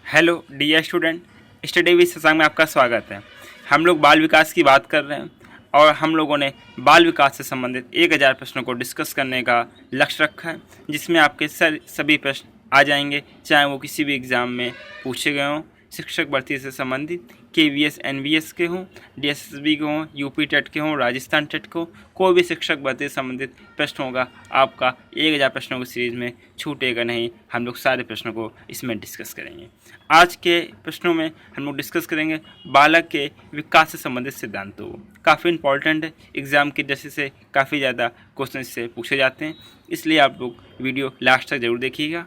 Hello dear student, study with Shashank में आपका स्वागत है। हम लोग बाल विकास की बात कर रहे हैं और हम लोगों ने बाल विकास से संबंधित 1000 प्रश्नों को डिस्कस करने का लक्ष्य रखा है, जिसमें आपके सभी प्रश्न आ जाएंगे, चाहे वो किसी भी एग्ज़ाम में पूछे गए हों, शिक्षक भर्ती से संबंधित, KVS NVS के हों, DSSB के हों, UP टेट के हों, राजस्थान टेट को, कोई भी शिक्षक भर्ती से संबंधित प्रश्न होगा, आपका 1000 प्रश्नों की सीरीज़ में छूटेगा नहीं। हम लोग सारे प्रश्नों को इसमें डिस्कस करेंगे। आज के प्रश्नों में हम लोग डिस्कस करेंगे बालक के विकास से संबंधित सिद्धांतों को। काफ़ी इंपॉर्टेंट है, एग्ज़ाम की दृष्टि से काफ़ी ज़्यादा क्वेश्चन इससे पूछे जाते हैं, इसलिए आप लोग वीडियो लास्ट तक ज़रूर देखिएगा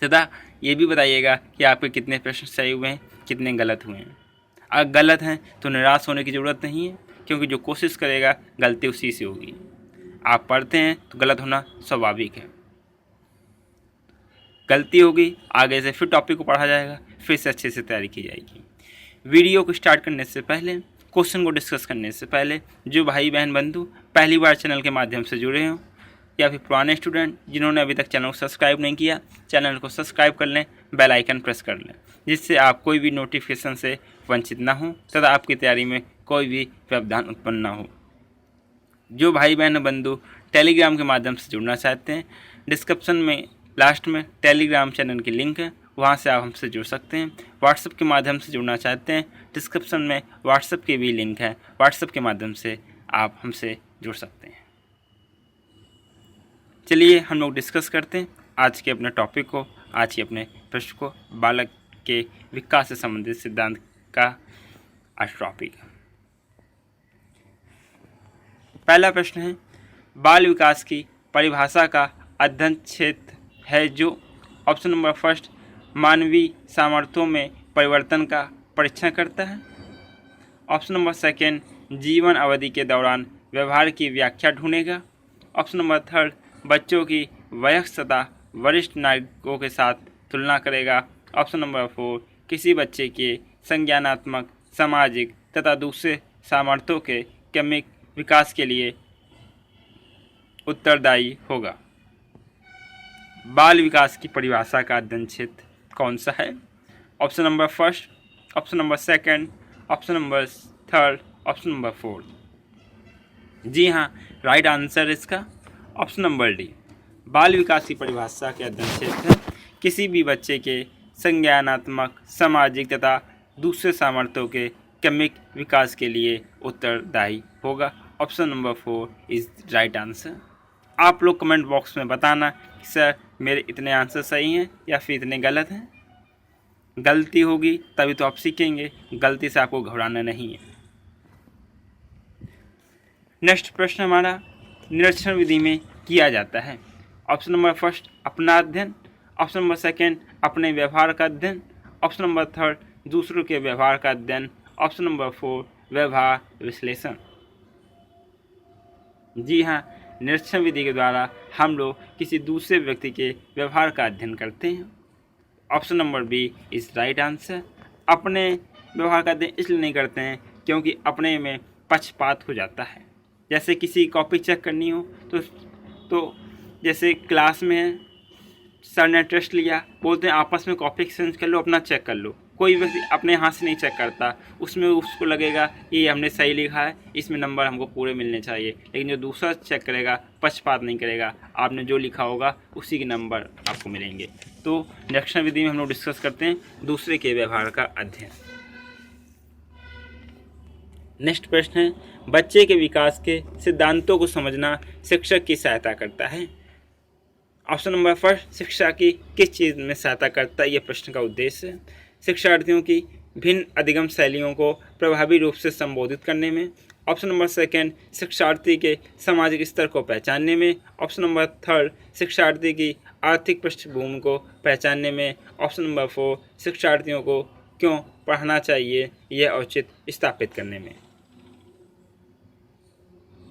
तथा ये भी बताइएगा कि आपके कितने प्रश्न सही हुए हैं, कितने गलत हुए हैं। अगर गलत हैं तो निराश होने की ज़रूरत नहीं है, क्योंकि जो कोशिश करेगा गलती उसी से होगी। आप पढ़ते हैं तो गलत होना स्वाभाविक है, गलती होगी, आगे से फिर टॉपिक को पढ़ा जाएगा, फिर से अच्छे से तैयारी की जाएगी। वीडियो को स्टार्ट करने से पहले, क्वेश्चन को डिस्कस करने से पहले, जो भाई बहन बंधु पहली बार चैनल के माध्यम से जुड़े हों या फिर पुराने स्टूडेंट जिन्होंने अभी तक चैनल को सब्सक्राइब नहीं किया, चैनल को सब्सक्राइब कर लें, बेल आइकन प्रेस कर लें, जिससे आप कोई भी नोटिफिकेशन से वंचित ना हो तथा आपकी तैयारी में कोई भी व्यवधान उत्पन्न ना हो। जो भाई बहन बंधु टेलीग्राम के माध्यम से जुड़ना चाहते हैं, डिस्क्रिप्शन में लास्ट में टेलीग्राम चैनल की लिंक है, वहाँ से आप हमसे जुड़ सकते हैं। व्हाट्सएप के माध्यम से जुड़ना चाहते हैं, डिस्क्रिप्शन में व्हाट्सएप की भी लिंक है, व्हाट्सएप के माध्यम से आप हमसे जुड़ सकते हैं। चलिए हम लोग डिस्कस करते हैं आज के अपने टॉपिक को, आज के अपने प्रश्न को, बालक के विकास से संबंधित सिद्धांत का आज टॉपिक। पहला प्रश्न है, बाल विकास की परिभाषा का अध्ययन क्षेत्र है जो ऑप्शन नंबर फर्स्ट मानवीय सामर्थ्यों में परिवर्तन का परीक्षण करता है, ऑप्शन नंबर सेकेंड जीवन अवधि के दौरान व्यवहार की व्याख्या ढूंढेगा, ऑप्शन नंबर थर्ड बच्चों की वयस्क तथा वरिष्ठ नागरिकों के साथ तुलना करेगा, ऑप्शन नंबर फोर किसी बच्चे के संज्ञानात्मक, सामाजिक तथा दूसरे सामर्थ्यों के क्रमिक विकास के लिए उत्तरदायी होगा। बाल विकास की परिभाषा का अध्ययन क्षेत्र कौन सा है? Option number first, option number second, option number third, option number fourth. जी हाँ, राइट आंसर इसका ऑप्शन नंबर डी। बाल विकास की परिभाषा के अध्ययन क्षेत्र किसी भी बच्चे के संज्ञानात्मक, सामाजिक तथा दूसरे सामर्थ्यों के क्रमिक विकास के लिए उत्तरदायी होगा। Option number four is right answer. आप लोग कमेंट बॉक्स में बताना कि सर मेरे इतने आंसर सही हैं या फिर इतने गलत हैं। गलती होगी तभी तो आप सीखेंगे, गलती से आपको घबराना नहीं है। नेक्स्ट प्रश्न हमारा निरीक्षण विधि में किया जाता है। ऑप्शन नंबर फर्स्ट अपना अध्ययन, ऑप्शन नंबर सेकेंड अपने व्यवहार का अध्ययन, ऑप्शन नंबर थर्ड दूसरों के व्यवहार का अध्ययन, ऑप्शन नंबर फोर व्यवहार विश्लेषण। जी हाँ, निरीक्षण विधि के द्वारा हम लोग किसी दूसरे व्यक्ति के व्यवहार का अध्ययन करते हैं। Option number B is right answer. अपने व्यवहार का अध्ययन इसलिए नहीं करते हैं क्योंकि अपने में पक्षपात हो जाता है। जैसे किसी कॉपी चेक करनी हो तो जैसे क्लास में सर ने टेस्ट लिया, बोलते हैं आपस में कॉपी एक्सचेंज कर लो, अपना चेक कर लो। कोई व्यक्ति अपने हाथ से नहीं चेक करता, उसमें उसको लगेगा ये हमने सही लिखा है, इसमें नंबर हमको पूरे मिलने चाहिए। लेकिन जो दूसरा चेक करेगा पक्षपात नहीं करेगा, आपने जो लिखा होगा उसी के नंबर आपको मिलेंगे। तो निरीक्षण विधि में हम लोग डिस्कस करते हैं दूसरे के व्यवहार का अध्ययन। नेक्स्ट प्रश्न है, बच्चे के विकास के सिद्धांतों को समझना शिक्षक की सहायता करता है। ऑप्शन नंबर फर्स्ट शिक्षा की किस चीज़ में सहायता करता है? यह प्रश्न का उद्देश्य है। शिक्षार्थियों की भिन्न अधिगम शैलियों को प्रभावी रूप से संबोधित करने में, ऑप्शन नंबर सेकेंड शिक्षार्थी के सामाजिक स्तर को पहचानने में, ऑप्शन नंबर थर्ड शिक्षार्थी की आर्थिक पृष्ठभूमि को पहचानने में, ऑप्शन नंबर फोर शिक्षार्थियों को क्यों पढ़ना चाहिए यह औचित्य स्थापित करने में।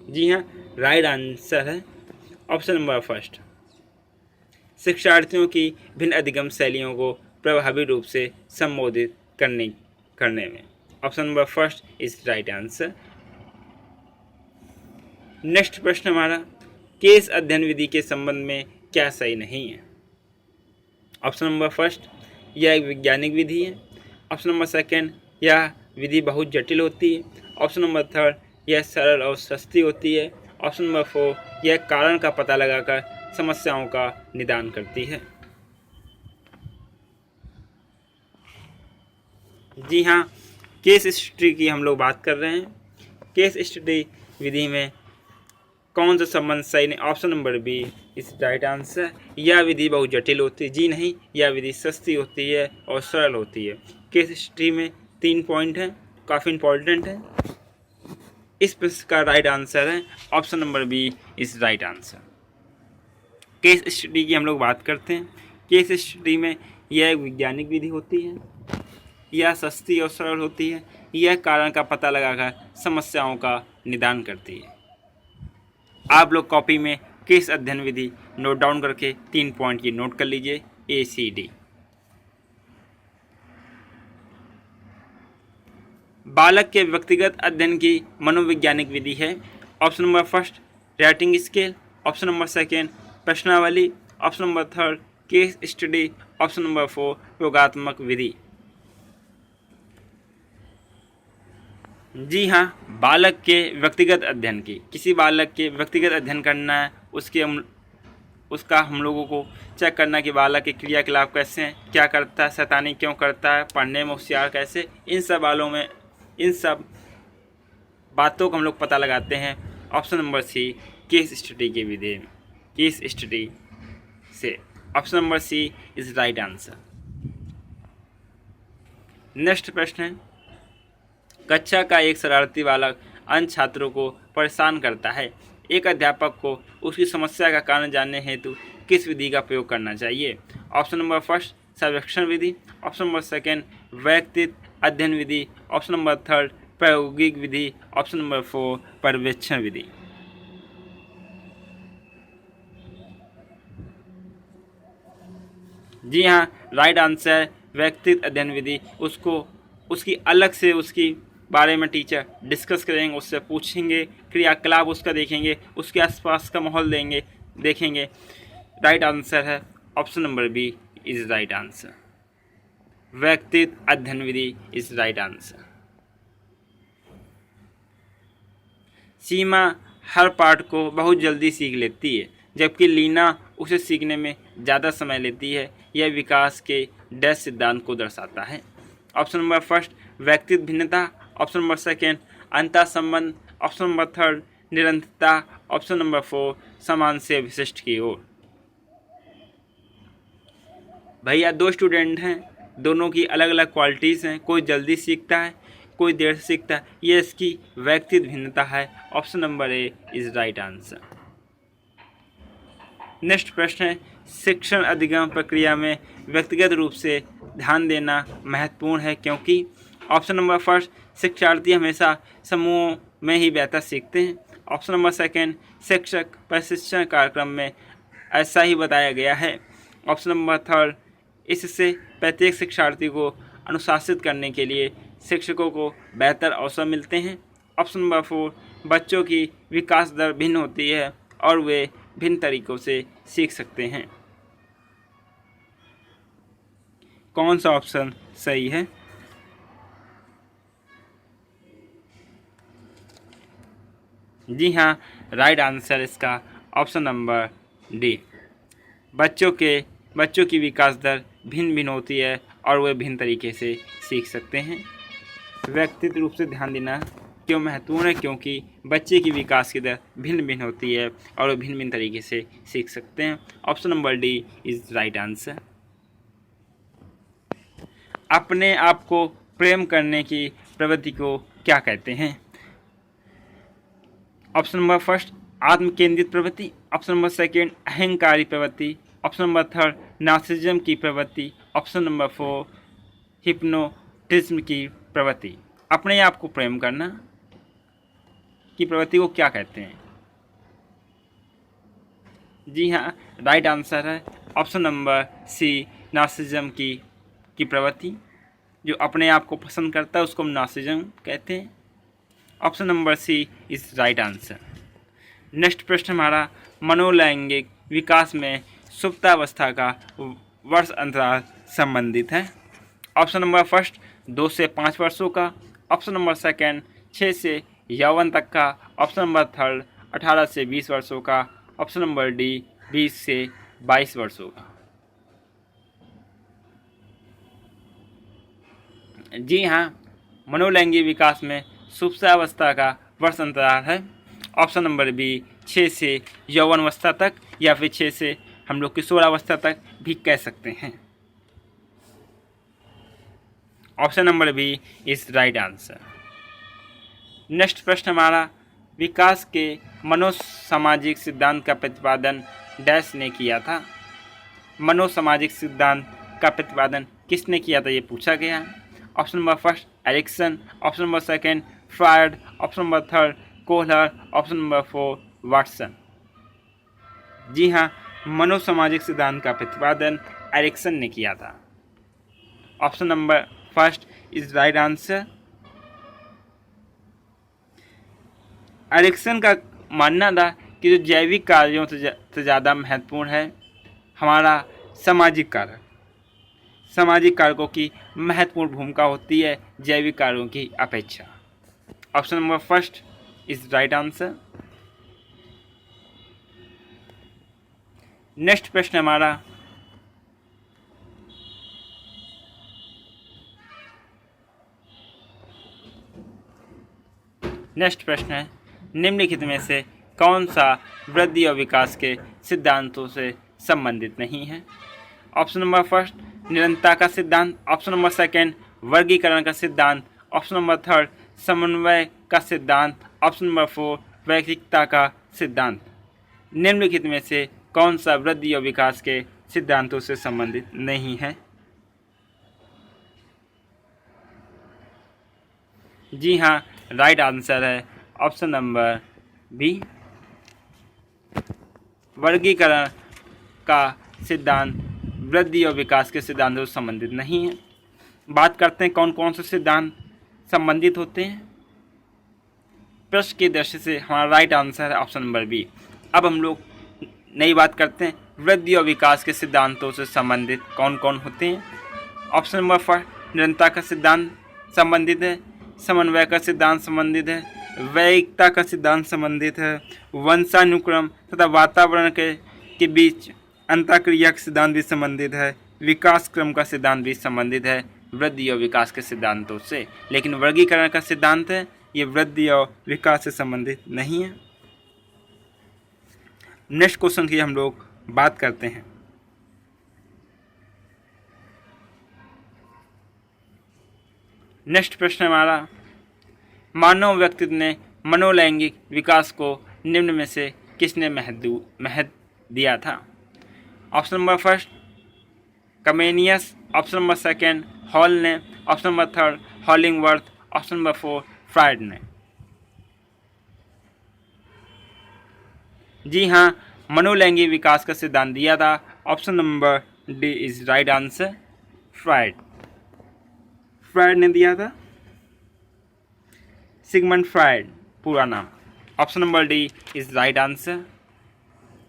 जी हाँ, राइट आंसर है ऑप्शन नंबर फर्स्ट, शिक्षार्थियों की भिन्न अधिगम शैलियों को प्रभावी रूप से संबोधित करने में। Option number first is right answer. Next प्रश्न हमारा, केस अध्ययन विधि के संबंध में क्या सही नहीं है? ऑप्शन नंबर फर्स्ट, यह एक वैज्ञानिक विधि है। ऑप्शन नंबर सेकेंड, यह विधि बहुत जटिल होती है। ऑप्शन नंबर थर्ड, यह सरल और सस्ती होती है। ऑप्शन नंबर फोर, यह कारण का पता लगाकर समस्याओं का निदान करती है। जी हाँ, केस स्टडी की हम लोग बात कर रहे हैं। केस स्टडी विधि में कौन सा संबंध सही नहीं? ऑप्शन नंबर बी इस राइट आंसर। यह विधि बहुत जटिल होती है। जी नहीं, यह विधि सस्ती होती है और सरल होती है। केस स्टडी में 3 पॉइंट हैं, काफ़ी इंपॉर्टेंट है। इस प्रश्न का राइट आंसर है ऑप्शन नंबर बी इस राइट आंसर। केस स्टडी की हम लोग बात करते हैं। केस स्टडी में यह एक वैज्ञानिक विधि होती है। यह सस्ती और सरल होती है। यह कारण का पता लगाकर समस्याओं का निदान करती है। आप लोग कॉपी में केस अध्ययन विधि नोट डाउन करके 3 पॉइंट की नोट कर लीजिए, ACD। बालक के व्यक्तिगत अध्ययन की मनोवैज्ञानिक विधि है। Option number first, rating scale. Option number second, प्रश्नावली। Option number third, case study. Option number four, योगात्मक विधि। जी हाँ, बालक के व्यक्तिगत अध्ययन की, किसी बालक के व्यक्तिगत अध्ययन करना है, उसका हम लोगों को चेक करना कि बालक के क्रियाकलाप कैसे हैं, क्या करता है, शैतानी क्यों करता है, पढ़ने में होशियार कैसे, इन सब बातों को हम लोग पता लगाते हैं। Option number C, case study की विधि, केस स्टडी से। Option number C is right answer. Next प्रश्न है, कक्षा का एक शरारती बालक अन्य छात्रों को परेशान करता है। एक अध्यापक को उसकी समस्या का कारण जानने हेतु किस विधि का प्रयोग करना चाहिए? ऑप्शन नंबर फर्स्ट, सर्वेक्षण विधि। ऑप्शन नंबर सेकेंड, व्यक्तिगत अध्ययन विधि। ऑप्शन नंबर थर्ड, प्रायोगिक विधि। ऑप्शन नंबर फोर, पर्यवेक्षण विधि। जी हाँ, राइट आंसर व्यक्तिगत अध्ययन विधि। उसकी अलग से उसकी बारे में टीचर डिस्कस करेंगे, उससे पूछेंगे, क्रियाकलाप उसका देखेंगे, उसके आसपास का माहौल देखेंगे। राइट आंसर है option number B is right answer. व्यक्तिगत अध्ययन विधि इज राइट आंसर। सीमा हर पाठ को बहुत जल्दी सीख लेती है, जबकि लीना उसे सीखने में ज़्यादा समय लेती है। यह विकास के डैश सिद्धांत को दर्शाता है। ऑप्शन नंबर फर्स्ट, व्यक्तिगत भिन्नता। ऑप्शन नंबर सेकेंड, अंतर संबंध। ऑप्शन नंबर थर्ड, निरंतरता। ऑप्शन नंबर फोर, समान से विशिष्ट की ओर। भैया 2 स्टूडेंट हैं, दोनों की अलग अलग क्वालिटीज़ हैं। कोई जल्दी सीखता है, कोई देर से सीखता है। ये इसकी व्यक्तिगत भिन्नता है। Option number A is right answer. Next प्रश्न है, शिक्षण अधिगम प्रक्रिया में व्यक्तिगत रूप से ध्यान देना महत्वपूर्ण है क्योंकि? ऑप्शन नंबर फर्स्ट, शिक्षार्थी हमेशा समूहों में ही बेहतर सीखते हैं। ऑप्शन नंबर सेकेंड, शिक्षक प्रशिक्षण कार्यक्रम में ऐसा ही बताया गया है। ऑप्शन नंबर थर्ड, इससे प्रत्येक शिक्षार्थी को अनुशासित करने के लिए शिक्षकों को बेहतर अवसर मिलते हैं। ऑप्शन नंबर फोर, बच्चों की विकास दर भिन्न होती है और वे भिन्न तरीकों से सीख सकते हैं। कौन सा ऑप्शन सही है? जी हाँ, राइट आंसर इसका ऑप्शन नंबर डी। बच्चों की विकास दर भिन्न भिन्न होती है और वे भिन्न तरीके से सीख सकते हैं। व्यक्तिगत रूप से ध्यान देना क्यों महत्वपूर्ण है? क्योंकि बच्चे की विकास की दर भिन्न भिन्न होती है और वे भिन्न भिन्न तरीके से सीख सकते हैं। Option number D is right answer. अपने आप को प्रेम करने की प्रवृत्ति को क्या कहते हैं? ऑप्शन नंबर फर्स्ट, आत्म केंद्रित प्रवृत्ति। ऑप्शन नंबर सेकेंड, अहंकारी प्रवृत्ति। ऑप्शन नंबर थर्ड, नार्सिसिज्म की प्रवृत्ति। ऑप्शन नंबर फोर, हिप्नोटिज्म की प्रवृत्ति। अपने आप को प्रेम करना की प्रवृत्ति को क्या कहते हैं? जी हाँ, राइट आंसर है ऑप्शन नंबर सी, नार्सिसिज्म की प्रवृत्ति। जो अपने आप को पसंद करता है उसको हम नार्सिसिज्म कहते हैं। Option number C is right answer. Next प्रश्न हमारा, मनोलैंगिक विकास में सुप्तावस्था का वर्ष अंतराल संबंधित है। ऑप्शन नंबर फर्स्ट 2 से 5 वर्षों का, ऑप्शन नंबर सेकंड 6 से यौवन तक का, ऑप्शन नंबर थर्ड 18 से 20 वर्षों का, ऑप्शन नंबर डी 20 से 22 वर्षों का। जी हाँ, मनोलैंगिक विकास में सुप्तावस्था का वर्ष अंतराल है। ऑप्शन नंबर बी 6 से यौवनावस्था तक या फिर 6 से हम लोग किशोरावस्था तक भी कह सकते हैं। Option number B is right answer. Next प्रश्न हमारा, विकास के मनोसामाजिक सिद्धांत का प्रतिपादन डैश ने किया था। मनोसामाजिक सिद्धांत का प्रतिपादन किसने किया था, ये पूछा गया है। Option number first Erikson, option number second Freud, option number third Kohler, option number 4 Watson. जी हाँ, मनोसामाजिक सिद्धांत का प्रतिपादन एरिक्सन ने किया था। Option number first is right answer. Erikson का मानना था कि जो जैविक कार्यों से ज़्यादा महत्वपूर्ण है हमारा सामाजिक कारक। सामाजिक कारकों की महत्वपूर्ण भूमिका होती है जैविक कार्यों की अपेक्षा। Option number first is right answer. Next प्रश्न हमारा, नेक्स्ट प्रश्न है, निम्नलिखित में से कौन सा वृद्धि और विकास के सिद्धांतों से संबंधित नहीं है। ऑप्शन नंबर फर्स्ट निरंतरता का सिद्धांत, ऑप्शन नंबर सेकंड वर्गीकरण का सिद्धांत, ऑप्शन नंबर थर्ड समन्वय का सिद्धांत, ऑप्शन नंबर 4 वैयक्तिकता का सिद्धांत। निम्नलिखित में से कौन सा वृद्धि और विकास के सिद्धांतों से संबंधित नहीं है। जी हाँ, राइट आंसर है ऑप्शन नंबर बी। वर्गीकरण का सिद्धांत वृद्धि और विकास के सिद्धांतों से संबंधित नहीं है। बात करते हैं कौन कौन से सिद्धांत संबंधित होते हैं। प्रश्न की दृष्टि से हमारा राइट आंसर है ऑप्शन नंबर बी। अब हम लोग नई बात करते हैं, वृद्धि और विकास के सिद्धांतों से संबंधित कौन कौन होते हैं। ऑप्शन नंबर फर्स्ट निरंतरता का सिद्धांत संबंधित है, समन्वय का सिद्धांत संबंधित है, वैयक्तिकता का सिद्धांत संबंधित है, वंशानुक्रम तथा वातावरण के बीच अंतःक्रिया का सिद्धांत भी संबंधित है, विकास क्रम का सिद्धांत भी संबंधित है वृद्धि और विकास के सिद्धांतों से। लेकिन वर्गीकरण का सिद्धांत है ये वृद्धि और विकास से संबंधित नहीं है। नेक्स्ट क्वेश्चन की हम लोग बात करते हैं। नेक्स्ट प्रश्न हमारा, मानव व्यक्तित्व ने मनोलैंगिक विकास को निम्न में से किसने महत्व दिया था। Option number first Comenius, option number second Hall ने, option number third Hollingworth, option number 4 Freud ने। जी हाँ, मनोलैंगिक विकास का सिद्धांत दिया था। Option number D is right answer, Freud. Freud ने दिया था, सिगमंड फ्रायड पूरा नाम। Option number D is right answer.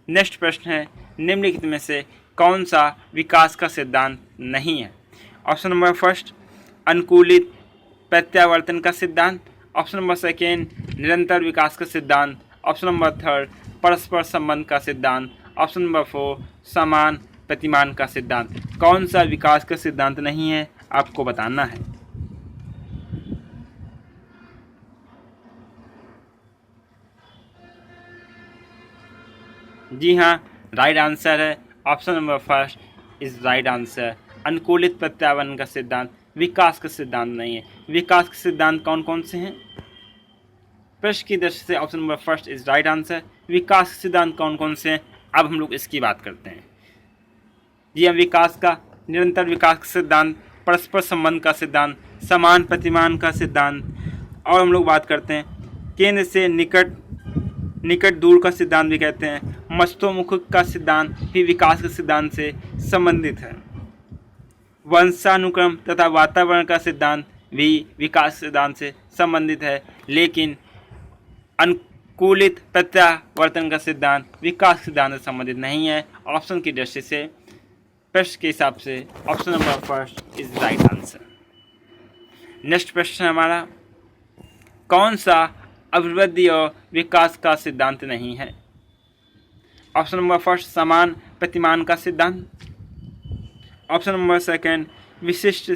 Next प्रश्न है, निम्नलिखित में से कौन सा विकास का सिद्धांत नहीं है। ऑप्शन नंबर फर्स्ट अनुकूलित प्रत्यावर्तन का सिद्धांत, ऑप्शन नंबर सेकेंड निरंतर विकास का सिद्धांत, ऑप्शन नंबर थर्ड परस्पर संबंध का सिद्धांत, ऑप्शन नंबर 4 समान प्रतिमान का सिद्धांत। कौन सा विकास का सिद्धांत नहीं है आपको बताना है। जी हाँ, राइट आंसर है option number first is right answer. अनुकूलित प्रत्यावर्तन का सिद्धांत विकास का सिद्धांत नहीं है। विकास के सिद्धांत कौन कौन से हैं। प्रश्न की दृष्टि से option number first is right answer. विकास के सिद्धांत कौन कौन से हैं, अब हम लोग इसकी बात करते हैं। जी हाँ, विकास का निरंतर विकास का सिद्धांत, परस्पर संबंध का सिद्धांत, समान प्रतिमान का सिद्धांत, और हम लोग बात करते हैं केंद्र से निकट दूर का सिद्धांत भी कहते हैं। मस्तोन्मुख का सिद्धांत भी विकास के सिद्धांत से संबंधित है। वंशानुक्रम तथा वातावरण का सिद्धांत भी विकास सिद्धांत से संबंधित है, लेकिन अनुकूलित प्रत्यावर्तन का सिद्धांत विकास सिद्धांत से संबंधित नहीं है। ऑप्शन की दृष्टि से प्रश्न के हिसाब से option number first is right answer. Next प्रश्न है हमारा, कौन सा अभिवृद्धि और विकास का सिद्धांत नहीं है? ऑप्शन नंबर फर्स्ट समान प्रतिमान का सिद्धांत, ऑप्शन नंबर सेकंड विशिष्ट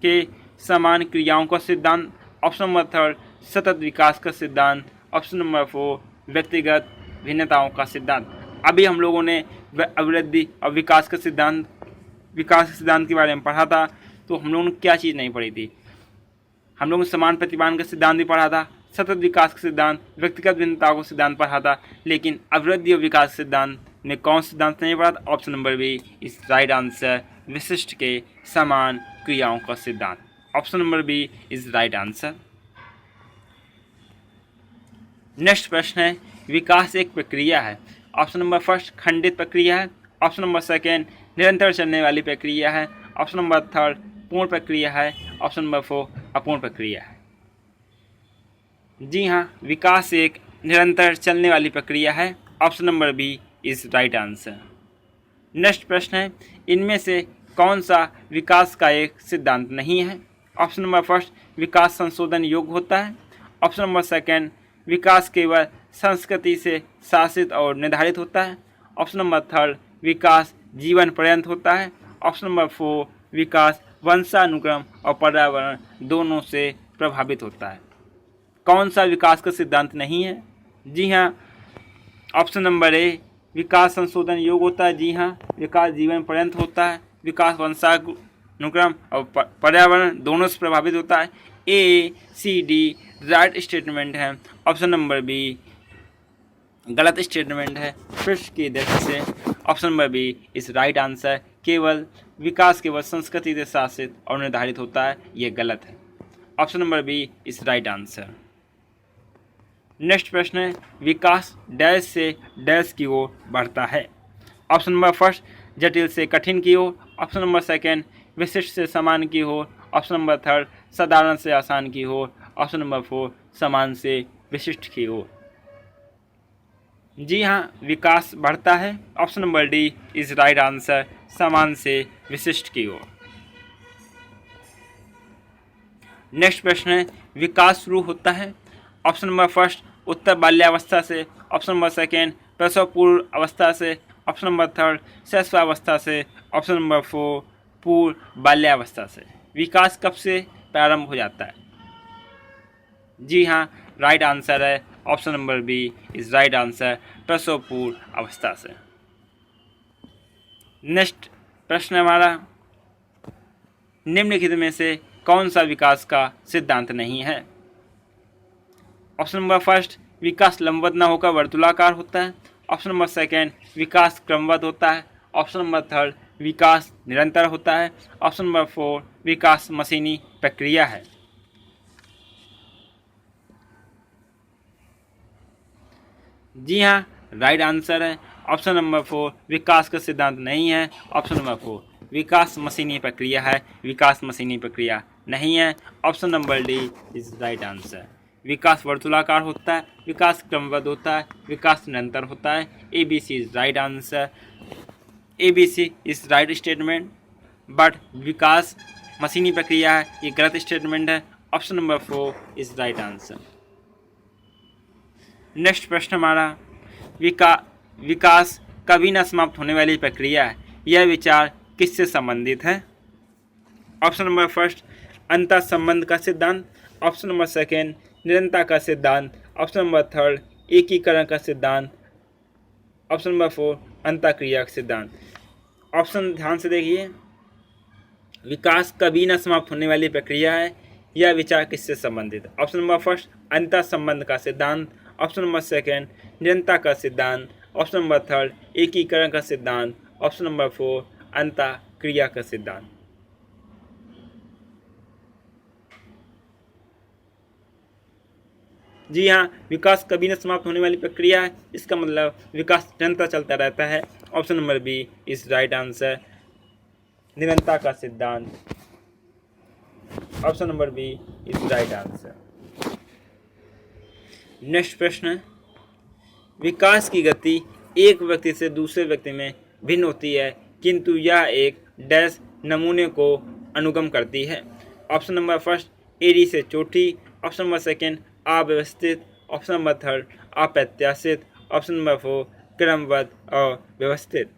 के समान क्रियाओं का सिद्धांत, ऑप्शन नंबर थर्ड सतत विकास का सिद्धांत, ऑप्शन नंबर फोर व्यक्तिगत भिन्नताओं का सिद्धांत। अभी हम लोगों ने अभिवृद्धि और विकास के सिद्धांत के बारे में पढ़ा था, तो हम लोगों ने क्या चीज़ नहीं पढ़ी थी? हम लोगों ने समान प्रतिमान का सिद्धांत भी पढ़ा था, सतत विकास का सिद्धांत, व्यक्तिगत भिन्नताओं का सिद्धांत पढ़ा था, लेकिन अभिवृद्धि और विकास सिद्धांत में कौन सिद्धांत नहीं पढ़ा था? Option number B is right answer, विशिष्ट के समान क्रियाओं का सिद्धांत। Option number B is right answer. Next प्रश्न है, विकास एक प्रक्रिया है। ऑप्शन नंबर फर्स्ट खंडित प्रक्रिया है, ऑप्शन नंबर सेकेंड निरंतर चलने वाली प्रक्रिया है, ऑप्शन नंबर थर्ड पूर्ण प्रक्रिया है, ऑप्शन नंबर फोर अपूर्ण प्रक्रिया है। जी हाँ, विकास एक निरंतर चलने वाली प्रक्रिया है। Option number B is right answer. Next प्रश्न है, इनमें से कौन सा विकास का एक सिद्धांत नहीं है? ऑप्शन नंबर फर्स्ट विकास संशोधन योग्य होता है, ऑप्शन नंबर सेकेंड विकास केवल संस्कृति से शासित और निर्धारित होता है, ऑप्शन नंबर थर्ड विकास जीवन पर्यंत होता है, ऑप्शन नंबर फोर विकास वंशानुक्रम और पर्यावरण दोनों से प्रभावित होता है। कौन सा विकास का सिद्धांत नहीं है? जी हाँ, ऑप्शन नंबर ए विकास संशोधन योग्य होता है। जी हाँ, विकास जीवन पर्यंत होता है, विकास वंशानुक्रम और पर्यावरण दोनों से प्रभावित होता है। ए सी डी राइट स्टेटमेंट है, ऑप्शन नंबर बी गलत स्टेटमेंट है। प्रश्न की दृष्टि से ऑप्शन नंबर बी इस राइट आंसर, विकास केवल संस्कृति से शासित और निर्धारित होता है, ये गलत है। ऑप्शन नंबर बी इस राइट आंसर। नेक्स्ट प्रश्न है, विकास डैश से डैश की ओर बढ़ता है। ऑप्शन नंबर फर्स्ट जटिल से कठिन की ओर, ऑप्शन नंबर सेकेंड विशिष्ट से समान की ओर, ऑप्शन नंबर थर्ड साधारण से आसान की ओर, ऑप्शन नंबर फोर समान से विशिष्ट की ओर। जी हाँ, विकास बढ़ता है। Option number D is right answer, समान से विशिष्ट की ओर। नेक्स्ट प्रश्न है, विकास शुरू होता है। ऑप्शन नंबर फर्स्ट उत्तर बाल्यावस्था से, ऑप्शन नंबर सेकेंड प्रसव पूर्व अवस्था से, ऑप्शन नंबर थर्ड शैशवावस्था से, ऑप्शन नंबर फोर पूर्व बाल्यावस्था से। विकास कब से प्रारंभ हो जाता है? जी हाँ, राइट आंसर है option number B is right answer, प्रसव पूर्व अवस्था से। नेक्स्ट प्रश्न हमारा, निम्नलिखित में से कौन सा विकास का सिद्धांत नहीं है? ऑप्शन नंबर फर्स्ट विकास लंबवत न होकर वर्तुलाकार होता है, ऑप्शन नंबर सेकेंड विकास क्रमबद्ध होता है, ऑप्शन नंबर थर्ड विकास निरंतर होता है, ऑप्शन नंबर फोर विकास मशीनी प्रक्रिया है। जी हाँ, राइट आंसर है ऑप्शन नंबर फोर, विकास का सिद्धांत नहीं है। ऑप्शन नंबर फोर विकास मशीनी प्रक्रिया है, विकास मशीनी प्रक्रिया नहीं है। Option number D is right answer. विकास वर्तुलाकार होता है, विकास क्रमबद्ध होता है, विकास निरंतर होता है। A B C is right answer, A B C is right statement, but विकास मशीनी प्रक्रिया है, ये गलत स्टेटमेंट है। Option number four is right answer. Next प्रश्न हमारा, विकास कभी न समाप्त होने वाली प्रक्रिया है, यह विचार किससे संबंधित है? ऑप्शन नंबर फर्स्ट अंतर संबंध का सिद्धांत, ऑप्शन नंबर सेकेंड निरंतर का सिद्धांत, ऑप्शन नंबर थर्ड एकीकरण का सिद्धांत, ऑप्शन नंबर फोर अंतःक्रिया का सिद्धांत। ऑप्शन ध्यान से देखिए, विकास कभी न समाप्त होने वाली प्रक्रिया है, यह विचार किससे संबंधित है? ऑप्शन नंबर फर्स्ट अंतर संबंध का सिद्धांत, ऑप्शन नंबर सेकेंड निरंतर का सिद्धांत, ऑप्शन नंबर थर्ड एकीकरण का सिद्धांत, ऑप्शन नंबर फोर अंतःक्रिया का सिद्धांत। जी हाँ, विकास कभी न समाप्त होने वाली प्रक्रिया है, इसका मतलब विकास निरंतर चलता रहता है। Option number B is right answer, निरंतर का सिद्धांत। Option number B is right answer. Next प्रश्न है, विकास की गति एक व्यक्ति से दूसरे व्यक्ति में भिन्न होती है, किंतु यह एक डैश नमूने को अनुगम करती है। ऑप्शन नंबर फर्स्ट एड़ी से चोटी, ऑप्शन नंबर सेकेंड अव्यवस्थित, ऑप्शन नंबर थर्ड अप्रत्याशित, ऑप्शन नंबर फोर क्रमबद्ध और व्यवस्थित।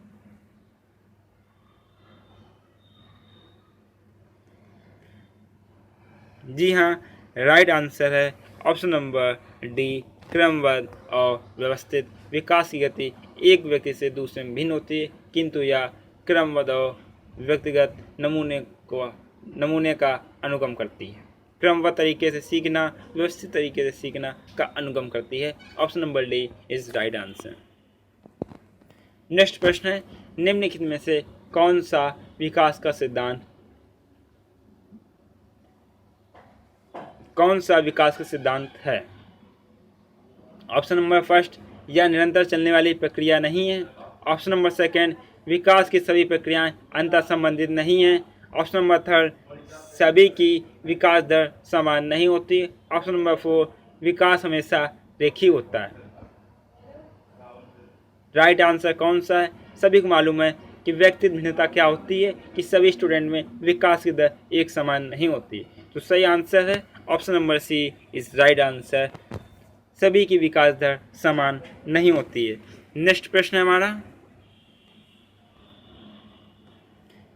जी हाँ, राइट आंसर है ऑप्शन नंबर डी क्रमबद्ध और व्यवस्थित। विकास की गति एक व्यक्ति से दूसरे में भिन्न होती है, किंतु यह क्रमबद्ध और व्यक्तिगत नमूने का अनुगम करती है। क्रमबद्ध तरीके से सीखना, व्यवस्थित तरीके से सीखना का अनुगम करती है। Option number D is right answer. Next प्रश्न है, निम्नलिखित में से कौन सा विकास का सिद्धांत है? ऑप्शन नंबर फर्स्ट, यह निरंतर चलने वाली प्रक्रिया नहीं है। ऑप्शन नंबर सेकेंड, विकास की सभी प्रक्रियाएं अंतर संबंधित नहीं हैं। ऑप्शन नंबर थर्ड, सभी की विकास दर समान नहीं होती। ऑप्शन नंबर फोर, विकास हमेशा रेखीय होता है। राइट आंसर कौन सा है? सभी को मालूम है कि व्यक्तिगत भिन्नता क्या होती है, कि सभी स्टूडेंट में विकास की दर एक समान नहीं होती। तो सही आंसर है option number C is right answer. सभी की विकास दर समान नहीं होती है। नेक्स्ट प्रश्न है हमारा,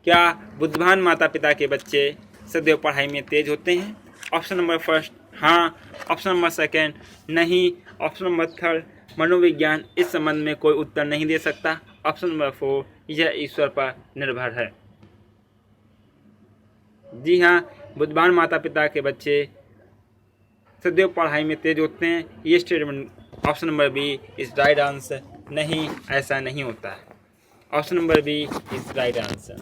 क्या बुद्धिमान माता पिता के बच्चे सदैव पढ़ाई में तेज होते हैं? ऑप्शन नंबर फर्स्ट हाँ, ऑप्शन नंबर सेकेंड नहीं, ऑप्शन नंबर थर्ड मनोविज्ञान इस संबंध में कोई उत्तर नहीं दे सकता। ऑप्शन नंबर फोर, यह ईश्वर पर निर्भर है। जी हाँ, बुद्धिमान माता पिता के बच्चे सदैव पढ़ाई में तेज होते हैं। ये statement option number B is right answer. नहीं, ऐसा नहीं होता है। Option number B is right answer.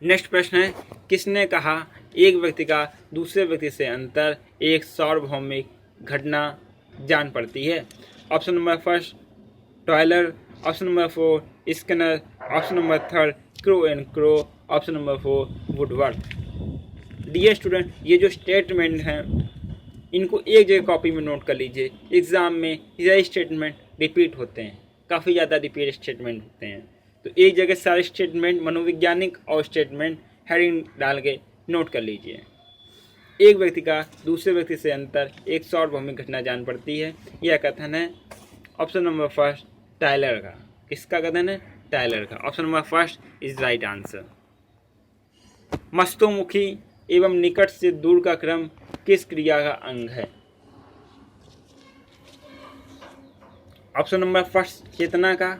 Next प्रश्न है, किसने कहा एक व्यक्ति का दूसरे व्यक्ति से अंतर एक सार्वभौमिक घटना जान पड़ती है? Option number first Taylor, option number four Skinner, option number third Crow and Crow, option number four Woodworth. Dear student, ये जो स्टेटमेंट हैं इनको एक जगह कॉपी में नोट कर लीजिए। एग्जाम में यह स्टेटमेंट रिपीट होते हैं, काफ़ी ज़्यादा रिपीट स्टेटमेंट होते हैं। तो एक जगह सारे स्टेटमेंट मनोवैज्ञानिक और स्टेटमेंट हेडिंग डाल के नोट कर लीजिए। एक व्यक्ति का दूसरे व्यक्ति से अंतर एक सार्वभौमिक घटना जान पड़ती है। यह कथन है ऑप्शन नंबर फर्स्ट टायलर का। किसका कथन है? टायलर का। Option number first is right answer. मस्तोमुखी एवं निकट से दूर का क्रम किस क्रिया का अंग है? ऑप्शन नंबर फर्स्ट चेतना का,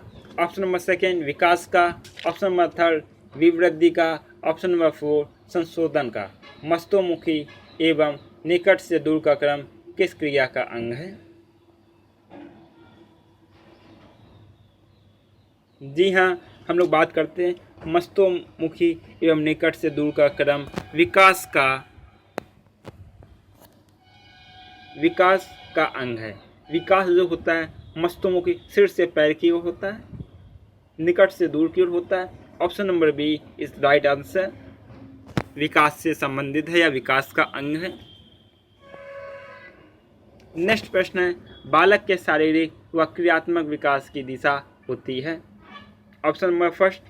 ऑप्शन नंबर सेकेंड विकास का, ऑप्शन नंबर थर्ड विवृद्धि का, ऑप्शन नंबर फोर संशोधन का। मस्तोमुखी एवं निकट से दूर का क्रम किस क्रिया का अंग है? जी हाँ, हम लोग बात करते हैं मस्तोमुखी एवं निकट से दूर का क्रम विकास का अंग है। विकास जो होता है मस्तोमुखी सिर से पैर की ओर होता है, निकट से दूर की ओर होता है। Option number B is right answer. विकास से संबंधित है या विकास का अंग है। नेक्स्ट प्रश्न है, बालक के शारीरिक व क्रियात्मक विकास की दिशा होती है? ऑप्शन नंबर फर्स्ट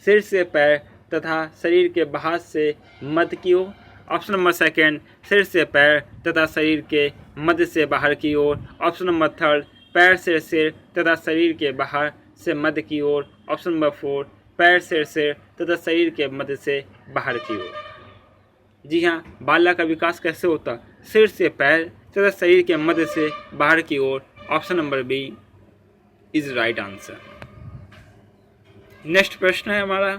सिर से पैर तथा शरीर के बाहर से मध्य की ओर, ऑप्शन नंबर सेकेंड सिर से पैर तथा शरीर के मध्य से बाहर की ओर, ऑप्शन नंबर थर्ड पैर से सिर तथा शरीर के बाहर से मध्य की ओर, ऑप्शन नंबर फोर पैर से सिर तथा शरीर के मध्य से बाहर की ओर। जी हाँ, बालक का विकास कैसे होता? सिर से पैर तथा शरीर के मध्य से बाहर की ओर। Option number B is right answer. Next प्रश्न है हमारा,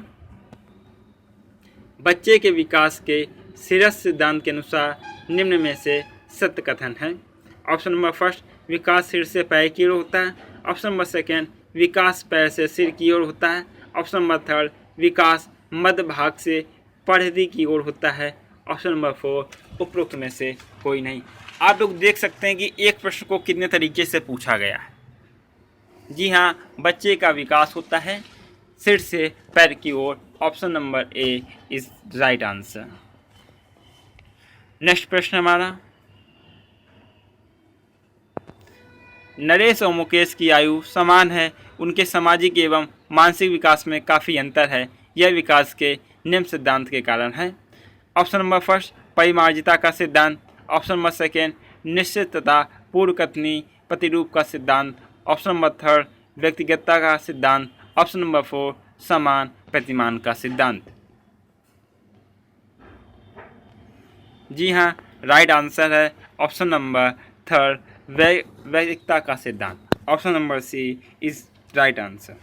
बच्चे के विकास के सिरस सिद्धांत के अनुसार निम्न में से सत्य कथन है? ऑप्शन नंबर फर्स्ट विकास सिर से पैर की ओर होता है, ऑप्शन नंबर सेकेंड विकास पैर से सिर की ओर होता है, ऑप्शन नंबर थर्ड विकास मध्य भाग से परिधि की ओर होता है, ऑप्शन नंबर फोर उपरोक्त में से कोई नहीं। आप लोग देख सकते हैं कि एक प्रश्न को कितने तरीके से पूछा गया है। जी हाँ, बच्चे का विकास होता है सिर से पैर की ओर। Option number A is right answer. Next प्रश्न हमारा, नरेश और मुकेश की आयु समान है, उनके सामाजिक एवं मानसिक विकास में काफ़ी अंतर है। यह विकास के निम्न सिद्धांत के कारण है। ऑप्शन नंबर फर्स्ट परिमार्जिता का सिद्धांत। ऑप्शन नंबर सेकेंड निश्चित तथा पूर्व कथनी प्रतिरूप का सिद्धांत। ऑप्शन नंबर थर्ड व्यक्तिगतता का सिद्धांत। ऑप्शन नंबर फोर समान प्रतिमान का सिद्धांत। जी हाँ, राइट आंसर है ऑप्शन नंबर थर्ड वैयक्तिकता का सिद्धांत। Option number C is right answer.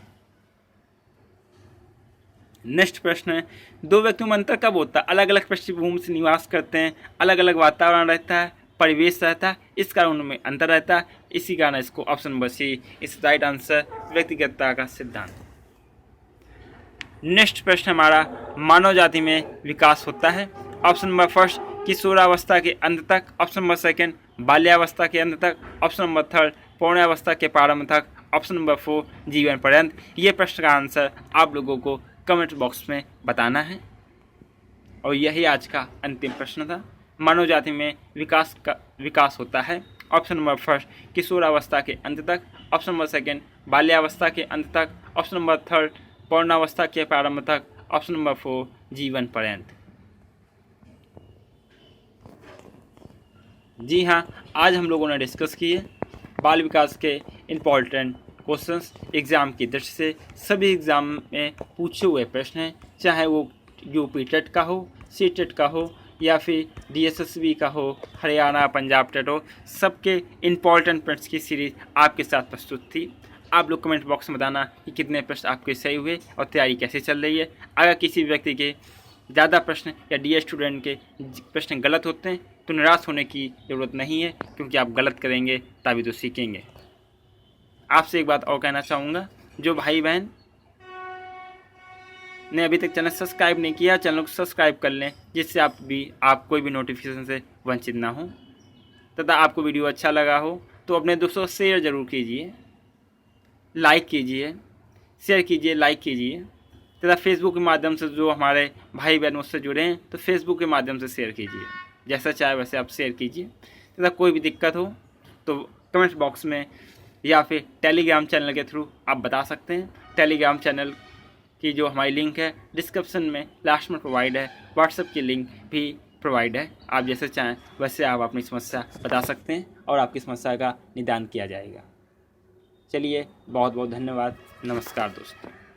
Next प्रश्न है, दो व्यक्तियों में अंतर कब होता है? अलग अलग पृष्ठभूमि से निवास करते हैं, अलग अलग वातावरण रहता है, परिवेश रहता है, इस कारण उनमें अंतर रहता है। इसी कारण इसको option number C is right answer, व्यक्तिगतता का सिद्धांत। नेक्स्ट प्रश्न हमारा, मानव जाति में विकास होता है। ऑप्शन नंबर फर्स्ट किशोरावस्था के अंत तक। ऑप्शन नंबर सेकेंड बाल्यावस्था के अंत तक। ऑप्शन नंबर थर्ड पौर्णावस्था के प्रारंभ तक। ऑप्शन नंबर फोर जीवन पर्यंत। ये प्रश्न का आंसर आप लोगों को कमेंट बॉक्स में बताना है। और यही आज का अंतिम प्रश्न था। मानव जाति में विकास होता है। ऑप्शन नंबर फर्स्ट किशोरावस्था के अंत तक। ऑप्शन नंबर सेकेंड बाल्यावस्था के अंत तक। ऑप्शन नंबर थर्ड पौर्णावस्था के प्रारंभ तक। ऑप्शन नंबर फोर जीवन पर्यंत। जी हाँ, आज हम लोगों ने डिस्कस किए बाल विकास के इम्पॉर्टेंट क्वेश्चंस एग्ज़ाम की दृष्टि से। सभी एग्ज़ाम में पूछे हुए प्रश्न हैं, चाहे वो यूपी टेट का हो, सी टेट का हो या फिर DSSB का हो, हरियाणा पंजाब टेट हो, सबके इम्पॉर्टेंट प्रश्न की सीरीज आपके साथ प्रस्तुत थी। आप लोग कमेंट बॉक्स में बताना कि कितने प्रश्न आपके सही हुए और तैयारी कैसे चल रही है। अगर किसी व्यक्ति के ज़्यादा प्रश्न या DA स्टूडेंट के प्रश्न गलत होते हैं तो निराश होने की ज़रूरत नहीं है, क्योंकि आप गलत करेंगे तभी तो सीखेंगे। आपसे एक बात और कहना चाहूँगा, जो भाई बहन ने अभी तक चैनल सब्सक्राइब नहीं किया, चैनल को सब्सक्राइब कर लें, जिससे आप कोई भी नोटिफिकेशन से वंचित ना हो। तथा आपको वीडियो अच्छा लगा हो तो अपने दोस्तों से शेयर ज़रूर कीजिए, लाइक कीजिए, शेयर कीजिए, लाइक कीजिए। तथा फेसबुक के माध्यम से जो हमारे भाई बहन मुझसे जुड़े हैं तो फेसबुक के माध्यम से शेयर कीजिए, जैसा चाहे वैसे आप शेयर कीजिए। तथा कोई भी दिक्कत हो तो कमेंट बॉक्स में या फिर टेलीग्राम चैनल के थ्रू आप बता सकते हैं। टेलीग्राम चैनल की जो हमारी लिंक है डिस्क्रिप्शन में लास्ट में प्रोवाइड है, व्हाट्सएप की लिंक भी प्रोवाइड है। आप जैसे चाहें वैसे आप अपनी समस्या बता सकते हैं और आपकी समस्या का निदान किया जाएगा। चलिए, बहुत बहुत धन्यवाद। नमस्कार दोस्तों।